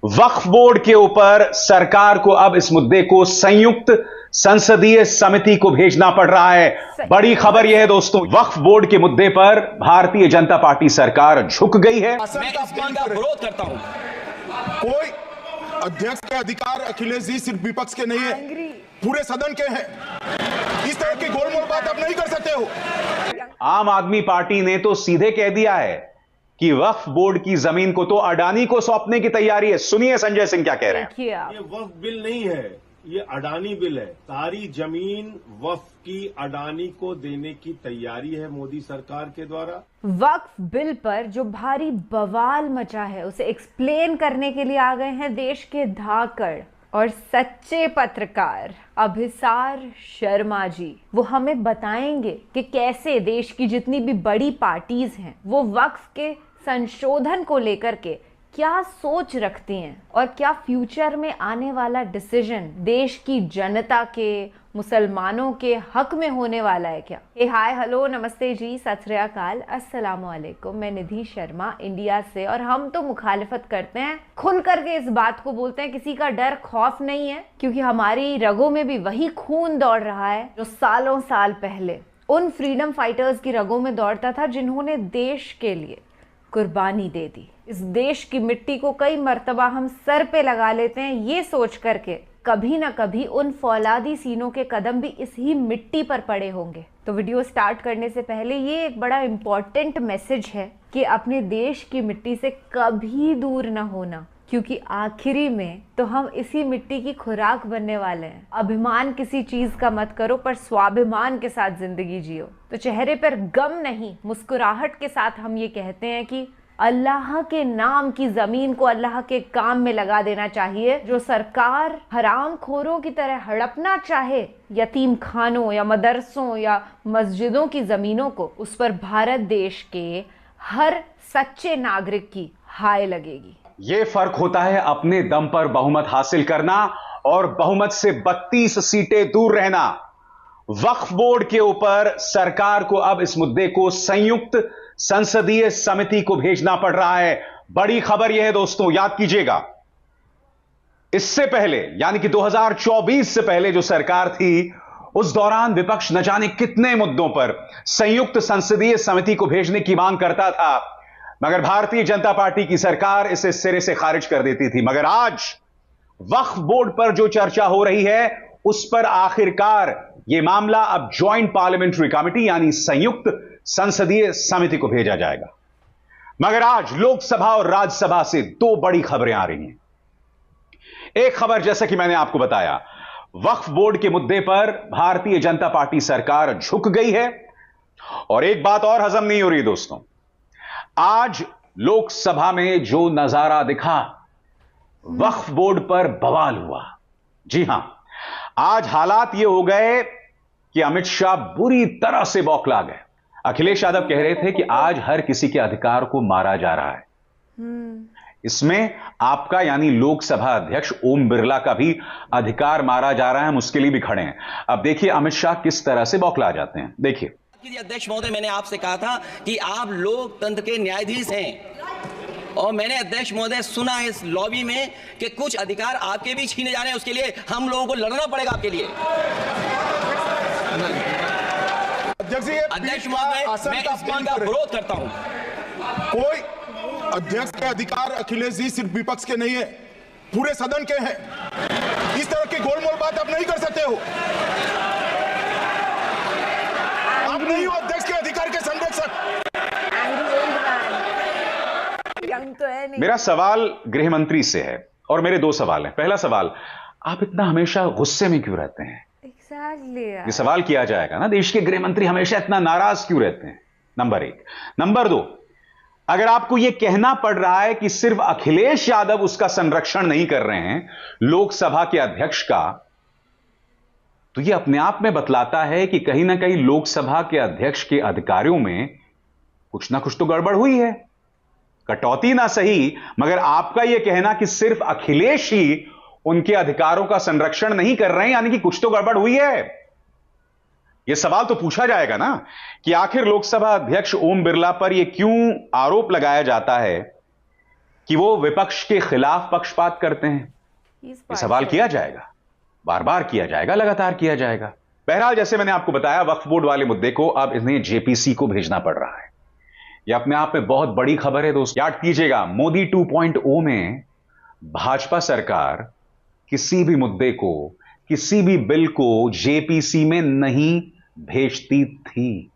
वक्फ board के ऊपर सरकार को अब इस मुद्दे को संयुक्त संसदीय समिति को भेजना पड़ रहा है। बड़ी खबर यह है दोस्तों, वक्फ बोर्ड के मुद्दे पर भारतीय जनता पार्टी सरकार झुक गई है। मैं इस बिल का विरोध करता हूं। कोई अध्यक्ष के अधिकार अखिलेश जी सिर्फ विपक्ष के नहीं है, पूरे सदन के हैं। इस तरह की गोलमोल बात आप नहीं कर सकते हो। आम आदमी पार्टी ने तो सीधे कह दिया है कि वक्फ बोर्ड की जमीन को तो अडानी को सौंपने की तैयारी है। सुनिए संजय सिंह क्या कह रहे हैं। ये वक्फ बिल नहीं है, ये अडानी बिल है। सारी जमीन वक्फ की अडानी को देने की तैयारी है मोदी सरकार के द्वारा। वक्फ बिल पर जो भारी बवाल मचा है उसे एक्सप्लेन करने के लिए आ गए हैं देश के धाकड़ और सच्चे पत्रकार अभिसार शर्मा जी। वो हमें बताएंगे कि कैसे देश की जितनी भी बड़ी पार्टीज हैं वो वक्फ के संशोधन को लेकर के क्या सोच रखती हैं और क्या फ्यूचर में आने वाला डिसीजन देश की जनता के, मुसलमानों के हक में होने वाला है क्या। हाय हेलो नमस्ते जी, सत श्री अकाल, अस्सलाम वालेकुम। मैं निधि शर्मा इंडिया से, और हम तो मुखालिफत करते हैं, खुल करके इस बात को बोलते हैं। किसी का डर खौफ नहीं है, क्योंकि हमारी रगों में भी वही खून दौड़ रहा है जो सालों साल पहले उन फ्रीडम फाइटर्स की रगों में दौड़ता था जिन्होंने देश के लिए कुर्बानी दे दी। इस देश की मिट्टी को कई मर्तबा हम सर पे लगा लेते हैं ये सोच करके कभी ना कभी उन फौलादी सीनों के कदम भी इसी मिट्टी पर पड़े होंगे। तो वीडियो स्टार्ट करने से पहले ये एक बड़ा इम्पोर्टेंट मैसेज है कि अपने देश की मिट्टी से कभी दूर ना होना, क्योंकि आखिरी में तो हम इसी मिट्टी की खुराक बनने वाले हैं। अभिमान किसी चीज का मत करो, पर स्वाभिमान के साथ जिंदगी जियो। तो चेहरे पर गम नहीं, मुस्कुराहट के साथ हम ये कहते हैं कि अल्लाह के नाम की जमीन को अल्लाह के काम में लगा देना चाहिए। जो सरकार हराम खोरों की तरह हड़पना चाहे यतीम खानों या मदरसों या मस्जिदों की जमीनों को, उस पर भारत देश के हर सच्चे नागरिक की हाय लगेगी। ये फर्क होता है अपने दम पर बहुमत हासिल करना और बहुमत से 32 सीटें दूर रहना। वक्फ बोर्ड के ऊपर सरकार को अब इस मुद्दे को संयुक्त संसदीय समिति को भेजना पड़ रहा है। बड़ी खबर यह है दोस्तों, याद कीजिएगा, इससे पहले यानी कि 2024 से पहले जो सरकार थी उस दौरान विपक्ष न जाने कितने मुद्दों पर संयुक्त संसदीय समिति को भेजने की मांग करता था, मगर भारतीय जनता पार्टी की सरकार इसे सिरे से खारिज कर देती थी। मगर आज वक्फ बोर्ड पर जो चर्चा हो रही है उस पर आखिरकार यह मामला अब ज्वाइंट पार्लियामेंट्री कमेटी यानी संयुक्त संसदीय समिति को भेजा जाएगा। मगर आज लोकसभा और राज्यसभा से दो बड़ी खबरें आ रही हैं। एक खबर, जैसा कि मैंने आपको बताया, वक्फ बोर्ड के मुद्दे पर भारतीय जनता पार्टी सरकार झुक गई है। और एक बात और हजम नहीं हो रही दोस्तों, आज लोकसभा में जो नजारा दिखा, वक्फ बोर्ड पर बवाल हुआ। जी हां, आज हालात ये हो गए कि अमित शाह बुरी तरह से बौखला गए। अखिलेश यादव कह रहे थे कि आज हर किसी के अधिकार को मारा जा रहा है। इसमें आपका यानी लोकसभा अध्यक्ष ओम बिरला का भी अधिकार मारा जा रहा है, हम उसके लिए भी खड़े हैं। अब देखिए अमित शाह किस तरह से बौखला जाते हैं, देखिए। अध्यक्ष महोदय, मैंने आपसे कहा था कि आप लोकतंत्र के न्यायाधीश हैं, और मैंने अध्यक्ष महोदय सुना है इस लॉबी में कि कुछ अधिकार आपके भी छीने जा रहे हैं। उसके लिए हम लोगों को लड़ना पड़ेगा आपके लिए। अध्यक्ष महोदय, मैं इस बिल का विरोध करता हूं। कोई अध्यक्ष के अधिकार अखिलेश जी सिर्फ विपक्ष के नहीं है, पूरे सदन के हैं। इस तरह की गोलमोल बात आप नहीं कर सकते हो। आप नहीं हो अध्यक्ष के अधिकार के संरक्षक। मेरा सवाल गृह मंत्री से है और मेरे दो सवाल हैं। पहला सवाल, आप इतना हमेशा गुस्से में क्यों रहते हैं? ये सवाल किया जाएगा ना, देश के गृह मंत्री हमेशा इतना नाराज क्यों रहते हैं? नंबर एक। नंबर दो, अगर आपको यह कहना पड़ रहा है कि सिर्फ अखिलेश यादव उसका संरक्षण नहीं कर रहे हैं, लोकसभा के अध्यक्ष का, तो यह अपने आप में बतलाता है कि कहीं ना कहीं लोकसभा के अध्यक्ष के अधिकारियों में कुछ ना कुछ तो गड़बड़ हुई है। कटौती ना सही, मगर आपका यह कहना कि सिर्फ अखिलेश ही उनके अधिकारों का संरक्षण नहीं कर रहे हैं, यानी कि कुछ तो गड़बड़ हुई है। यह सवाल तो पूछा जाएगा ना कि आखिर लोकसभा अध्यक्ष ओम बिरला पर यह क्यों आरोप लगाया जाता है कि वो विपक्ष के खिलाफ पक्षपात करते हैं? ये सवाल किया जाएगा, बार बार किया जाएगा, लगातार किया जाएगा। बहरहाल, जैसे मैंने आपको बताया, वक्फ बोर्ड वाले मुद्दे को अब इन्हें जेपीसी को भेजना पड़ रहा है। यह अपने आप में बहुत बड़ी खबर है दोस्तों। याद कीजिएगा, मोदी 2.0 में भाजपा सरकार किसी भी मुद्दे को, किसी भी बिल को जेपीसी में नहीं भेजती थी।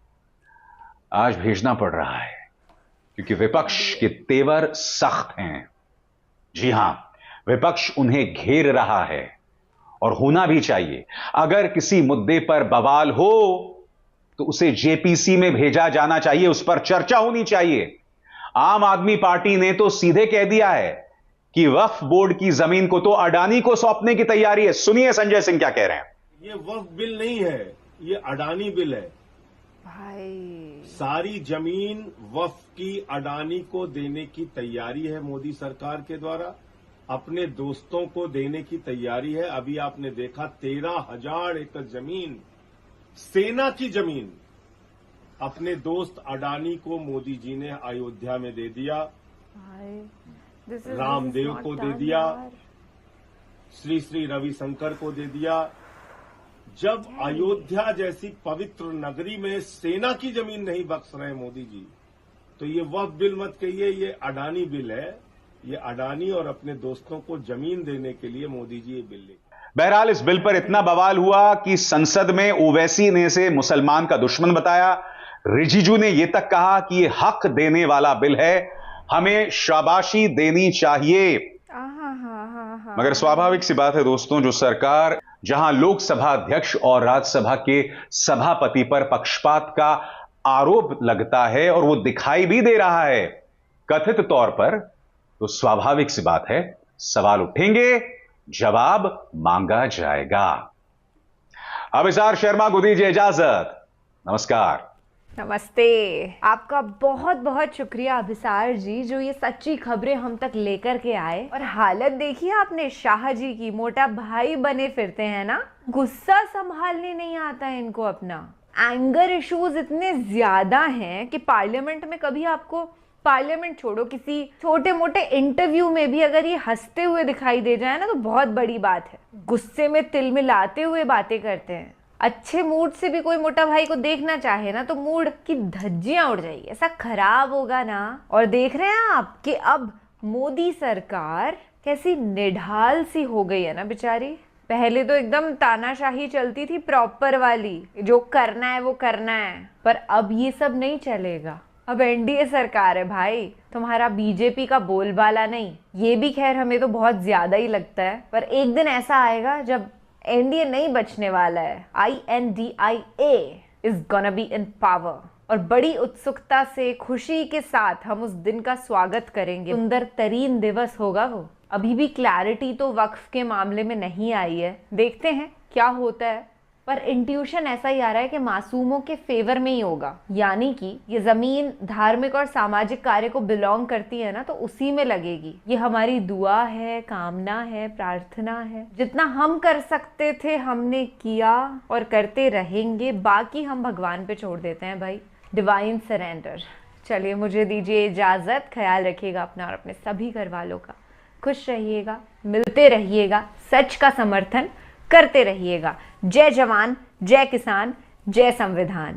आज भेजना पड़ रहा है क्योंकि विपक्ष के तेवर सख्त हैं। जी हां, विपक्ष उन्हें घेर रहा है और होना भी चाहिए। अगर किसी मुद्दे पर बवाल हो तो उसे जेपीसी में भेजा जाना चाहिए, उस पर चर्चा होनी चाहिए। आम आदमी पार्टी ने तो सीधे कह दिया है कि वक्फ बोर्ड की जमीन को तो अडानी को सौंपने की तैयारी है। सुनिए संजय सिंह क्या कह रहे हैं। ये वक्फ बिल नहीं है, ये अडानी बिल है। भाई, सारी जमीन वक्फ की अडानी को देने की तैयारी है मोदी सरकार के द्वारा, अपने दोस्तों को देने की तैयारी है। अभी आपने देखा 13,000 एकड़ जमीन, सेना की जमीन, अपने दोस्त अडानी को मोदी जी ने अयोध्या में दे दिया, रामदेव को दे दिया, श्री श्री रविशंकर को दे दिया। जब अयोध्या जैसी पवित्र नगरी में सेना की जमीन नहीं बख्श रहे मोदी जी, तो ये वक्फ बिल मत कहिए, ये अडानी बिल है। ये अडानी और अपने दोस्तों को जमीन देने के लिए मोदी जी ये बिल ले। बहरहाल, इस बिल पर इतना बवाल हुआ कि संसद में ओवैसी ने इसे मुसलमान का दुश्मन बताया। रिजिजू ने यह तक कहा कि यह हक देने वाला बिल है, हमें शाबाशी देनी चाहिए। मगर स्वाभाविक सी बात है दोस्तों, जो सरकार जहां लोकसभा अध्यक्ष और राज्यसभा के सभापति पर पक्षपात का आरोप लगता है और वो दिखाई भी दे रहा है कथित तौर पर, तो स्वाभाविक सी बात है सवाल उठेंगे, जवाब मांगा जाएगा। अभिसार शर्मा को दीजिए इजाजत। नमस्कार। नमस्ते। आपका बहुत बहुत शुक्रिया अभिसार जी, जो ये सच्ची खबरें हम तक लेकर के आए। और हालत देखिए आपने शाह जी की, मोटा भाई बने फिरते हैं ना, गुस्सा संभालने नहीं आता है इनको अपना। एंगर इश्यूज इतने ज्यादा हैं कि पार्लियामेंट में कभी आपको, पार्लियामेंट छोड़ो, किसी छोटे मोटे इंटरव्यू में भी अगर ये हंसते हुए दिखाई दे जाए ना तो बहुत बड़ी बात है। गुस्से में तिल मिलाते हुए बातें करते हैं। अच्छे मूड से भी कोई मोटा भाई को देखना चाहे ना तो मूड की धज्जियां उड़ जाएगी, ऐसा खराब होगा ना। और देख रहे हैं आप कि अब मोदी सरकार कैसी निढाल सी हो गई है ना बेचारी। पहले तो एकदम तानाशाही चलती थी प्रॉपर वाली, जो करना है वो करना है, पर अब ये सब नहीं चलेगा। अब एनडीए सरकार है भाई, तुम्हारा बीजेपी का बोलबाला नहीं। ये भी खैर हमें तो बहुत ज्यादा ही लगता है, पर एक दिन ऐसा आएगा जब एनडीए नहीं बचने वाला है। INDIA is gonna be in power. और बड़ी उत्सुकता से, खुशी के साथ हम उस दिन का स्वागत करेंगे। सुंदर तरीन दिवस होगा वो। अभी भी क्लैरिटी तो वक्फ के मामले में नहीं आई है, देखते हैं क्या होता है। पर इंट्यूशन ऐसा ही आ रहा है कि मासूमों के फेवर में ही होगा, यानी कि ये जमीन धार्मिक और सामाजिक कार्य को बिलोंग करती है ना, तो उसी में लगेगी। ये हमारी दुआ है, कामना है, प्रार्थना है। जितना हम कर सकते थे हमने किया और करते रहेंगे, बाकी हम भगवान पे छोड़ देते हैं भाई। Divine surrender. चलिए मुझे दीजिए इजाजत। ख्याल रखिएगा अपना और अपने सभी घर वालों का। खुश रहिएगा, मिलते रहिएगा, सच का समर्थन करते रहिएगा। जय जवान, जय किसान, जय संविधान।